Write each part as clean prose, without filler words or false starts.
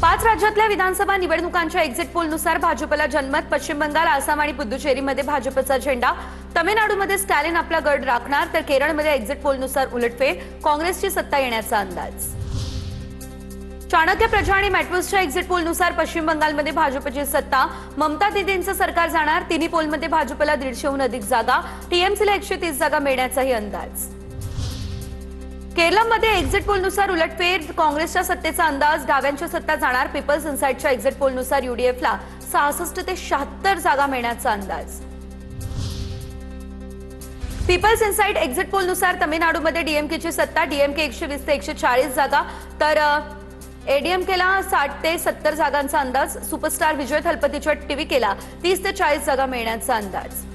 5 राज्यातल्या विधानसभा निवडणुकांच्या एक्झिट पोलनुसार भाजपला जनमत, पश्चिम बंगाल, आसाम आणि पुदुचेरीमध्ये भाजपचा झेंडा, तमिळनाडूमध्ये स्टॅलिन आपला गड राखणार, तर केरळमध्ये एक्झिट पोलनुसार उलटफेर, काँग्रेसची सत्ता येण्याचा अंदाज। चाणक्य, प्रजा आणि मॅट्रोसच्या एक्झिट पोलनुसार पश्चिम बंगालमध्ये भाजपची सत्ता, ममता दीदींचं सरकार जाणार, तिन्ही पोलमध्ये भाजपला 150हून अधिक जागा, टीएमसीला 130 जागा मिळण्याचाही अंदाज। केरळमध्ये एक्झिट पोलनुसार उलटफेर, काँग्रेसच्या सत्तेचा अंदाज, डाव्यांची सत्ता जाणार, पीपल्स इन्साइटच्या एक्झिट पोलनुसार यूडीएफला 66 ते 76 जागा मिळण्याचा अंदाज। पीपल्स इन्साइट एक्झिट पोलनुसार तमिळनाडूमध्ये डीएमकेची सत्ता, डीएमके 120 ते 140 जागा, तर एडीएमकेला 60 ते 70 जागांचा अंदाज। सुपरस्टार विजय थलपतीच्या टीव्हीकेला 30 ते 40 जागा मिळण्याचा अंदाज।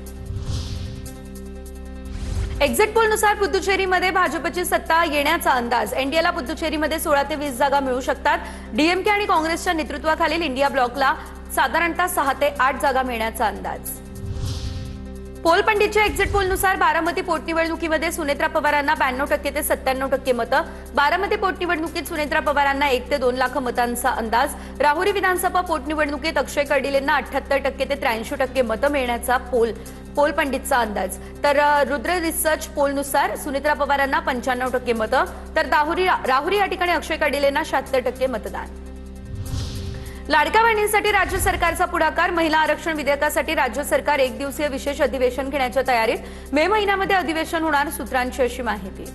एक्झिट पोलनुसार पुदुचेरीमध्ये भाजपची सत्ता येण्याचा अंदाज, एनडीएला पुदुचेरीमध्ये 16 ते 20 जागा मिळू शकतात। डीएमके आणि काँग्रेसच्या नेतृत्वाखालील इंडिया ब्लॉकला साधारणतः 6 ते 8 जागा मिळण्याचा अंदाज। पोल पंडितच्या एक्झिट पोलनुसार बारामती पोटनिवडणुकीमध्ये सुनेत्रा पवारांना 92% ते 97% मतं, बारामती पोटनिवडणुकीत सुनेत्रा पवारांना 1 ते 2 लाख मतांचा अंदाज। राहुरी विधानसभा पोटनिवडणुकीत अक्षय कर्डिलेंना 78% ते 83% मतं मिळण्याचा पोल पंडितचा अंदाज, तर रुद्र रिसर्च पोलनुसार सुनेत्रा पवारांना 95% मतं, तर राहुरी या ठिकाणी अक्षय कर्डिलेंना 76% मतदान। लाडक्या बहिणींसाठी राज्य सरकारचा पुढाकार, महिला आरक्षण विधेयकासाठी राज्य सरकार 1 दिवसीय विशेष अधिवेशन घेण्याच्या तयारीत, मे महिन्यामध्ये अधिवेशन होणार, सूत्रांची अशी माहिती।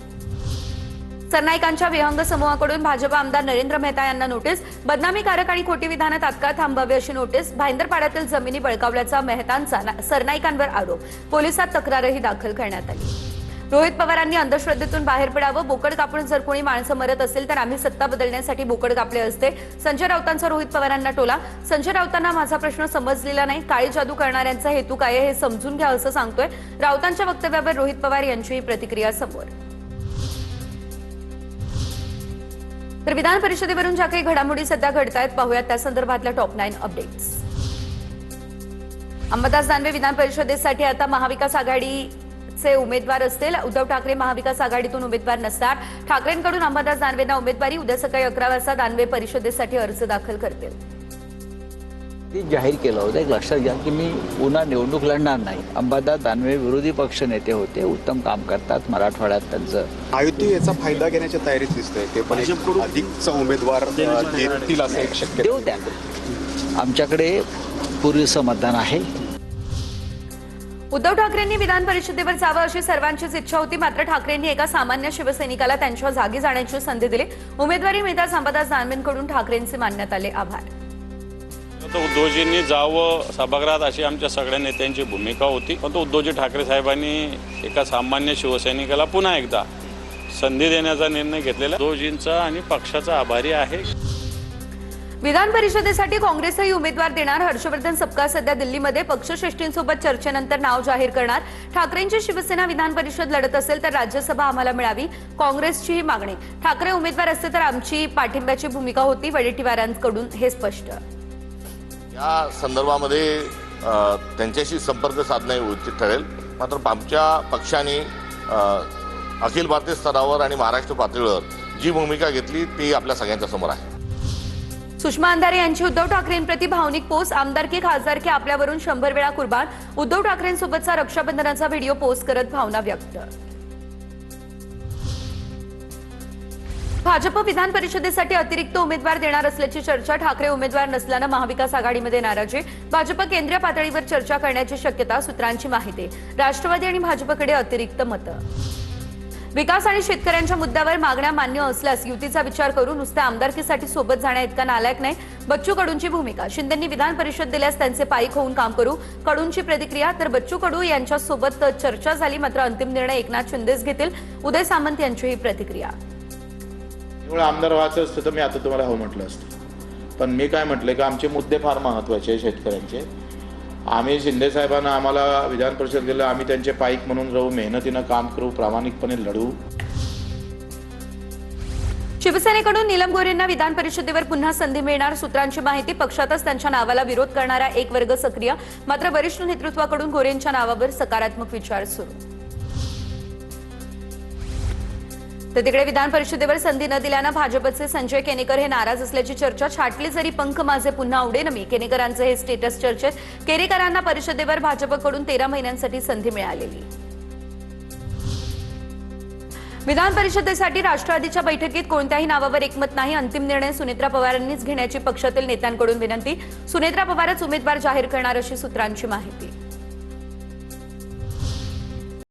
सरनाईकांच्या विहंग समूहाकडून भाजप आमदार नरेंद्र मेहता यांना नोटीस, बदनामीकारक आणि खोटी विधानं तात्काळ थांबवावी अशी नोटीस। भाईंदरपाड्यातील जमिनी बळकावल्याचा मेहतांचा सरनाईकांवर आरोप, पोलिसात तक्रारही दाखल करण्यात आली। रोहित पवारांनी अंधश्रद्धेतून बाहेर पडावं, बोकड कापून जर कोणी माणसं मरत असेल तर आम्ही सत्ता बदलण्यासाठी बोकड कापले असते, संजय राऊतांचा रोहित पवारांना टोला। संजय राऊतांना माझा प्रश्न समजलेला नाही, काळी जादू करणाऱ्यांचा हेतू काय आहे हे समजून घ्या असं सांगतोय। राऊतांच्या वक्तव्यावर रोहित पवार यांचीही प्रतिक्रिया समोर। तर विधान परिषदेवरून ज्या काही घडामोडी सध्या घडतायत पाहूयात त्या संदर्भातल्या टॉप 9 अपडेट्स। अंबादास दानवे विधान परिषदेसाठी आता महाविकास आघाडीचे उमेदवार असतील। उद्धव ठाकरे महाविकास आघाडीतून उमेदवार नसणार, ठाकरेंकडून अंबादास दानवेंना उमेदवारी। उद्या सकाळी 11 वाजता दानवे परिषदेसाठी अर्ज दाखल करतील। जाहीर केलं होतं, एक लक्षात घ्या की मी पुन्हा निवडणूक लढणार नाही। अंबादास दानवे विरोधी पक्ष नेते होते, उत्तम काम करतात, मराठवाड्यात त्यांचं महायुती याचा फायदा घेण्याच्या तयारीत दिसतंय, ते पण अधिकचा उमेदवार देतील असं एक शक्य देऊ द्या। आमच्याकडे पुरेसं मतदान आहे। उद्धव ठाकरेंनी विधान परिषदेवर जावं अशी सर्वांचीच इच्छा होती, मात्र ठाकरेंनी एका सामान्य शिवसैनिकाला त्यांच्या जागी जाण्याची संधी दिली। उमेदवारी मिळताच अंबादास दानवेंकडून ठाकरेंचे मानण्यात आले आभार। उद्धवजींनी जावं सभागृहात अशी आमच्या सगळ्या नेत्यांची भूमिका होती, पण उद्धवजी ठाकरे साहेबांनी एका सामान्य शिवसैनिकाला पुन्हा एकदा संधी देण्याचा निर्णय घेतलेला उद्धवजींचा आणि पक्षाचा आभारी आहे। विधान परिषदेसाठी काँग्रेसही उमेदवार देणार, हर्षवर्धन सपकाळ सध्या दिल्लीमध्ये पक्षश्रेष्ठींसोबत चर्चेनंतर नाव जाहीर करणार। ठाकरेंची शिवसेना विधान परिषद लढत असेल तर राज्यसभा आम्हाला मिळावी, काँग्रेसचीही मागणी। ठाकरे उमेदवार असते तर आमची पाठिंब्याची भूमिका होती, वडेट्टीवारांकडून हे स्पष्ट। या संदर्भामध्ये त्यांच्याशी संपर्क साधणे उचित ठरेल, मात्र आमच्या पक्षाने अखिल भारतीय स्तरावर आणि महाराष्ट्र पातळीवर जी भूमिका घेतली ती आपल्या सगळ्यांच्या समोर आहे। सुषमा अंधारे यांची उद्धव ठाकरेंप्रती भावनिक पोस्ट, आमदारकी खासदारकी आपल्यावरून 100 वेळा कुर्बान। उद्धव ठाकरेंसोबतचा रक्षाबंधनाचा व्हिडिओ पोस्ट करत भावना व्यक्त। भाजप विधान परिषदेसाठी अतिरिक्त उमेदवार देणार असल्याची चर्चा, ठाकरे उमेदवार नसल्यानं महाविकास आघाडीमध्ये नाराजी, भाजप केंद्रीय पातळीवर चर्चा करण्याची शक्यता, सूत्रांची माहिती। राष्ट्रवादी आणि भाजपकडे अतिरिक्त मतं। विकास आणि शेतकऱ्यांच्या मुद्द्यावर मागण्या मान्य असल्यास युतीचा विचार करू, नुसत्या आमदारकीसाठी सोबत जाण्या इतका नालायक नाही, बच्चू कडूंची भूमिका। शिंदेंनी विधान परिषद दिल्यास त्यांचे पायीक होऊन काम करू, कडूंची प्रतिक्रिया। तर बच्चू कडू यांच्यासोबत चर्चा झाली, मात्र अंतिम निर्णय एकनाथ शिंदेच घेतील, उदय सामंत यांचीही प्रतिक्रिया। आमदार व्हायचं असतं तर मी आता तुम्हाला हो म्हटलं असतं, पण मी काय म्हटलं की आमचे मुद्दे फार महत्त्वाचे आहे शेतकऱ्यांचे। आम्ही शिंदे साहेबांना आम्हाला विधान परिषद दिलं, आम्ही त्यांचे पाईक म्हणून राहू, मेहनतीनं काम करू, प्रामाणिकपणे लढू। शिवसेनेकडून नीलम गोऱ्हेंना विधान परिषदेवर पुन्हा संधी मिळणार, सूत्रांची माहिती। पक्षातच त्यांच्या नावाला विरोध करणारा एक वर्ग सक्रिय, मात्र वरिष्ठ नेतृत्वाकडून गोऱ्हेंच्या नावावर सकारात्मक विचार सुरू। तर तिकडे विधान परिषदेवर संधी न दिल्यानं भाजपचे संजय केनेकर हे नाराज असल्याची चर्चा. छाटले जरी पंख माझे पुन्हा उडेन मी, केनेकरांचे हे स्टेटस चर्चेत. केनेकरांना परिषदेवर भाजपकडून 13 महिन्यांसाठी संधी मिळालेली. विधान परिषदेसाठी राष्ट्रवादीच्या बैठकीत कोणत्याही नावावर एकमत नाही. अंतिम निर्णय सुनेत्रा पवारांनीच घेण्याची पक्षातील नेत्यांकडून विनंती. सुनेत्रा पवारच उमेदवार जाहीर करणार अशी सूत्रांची माहिती.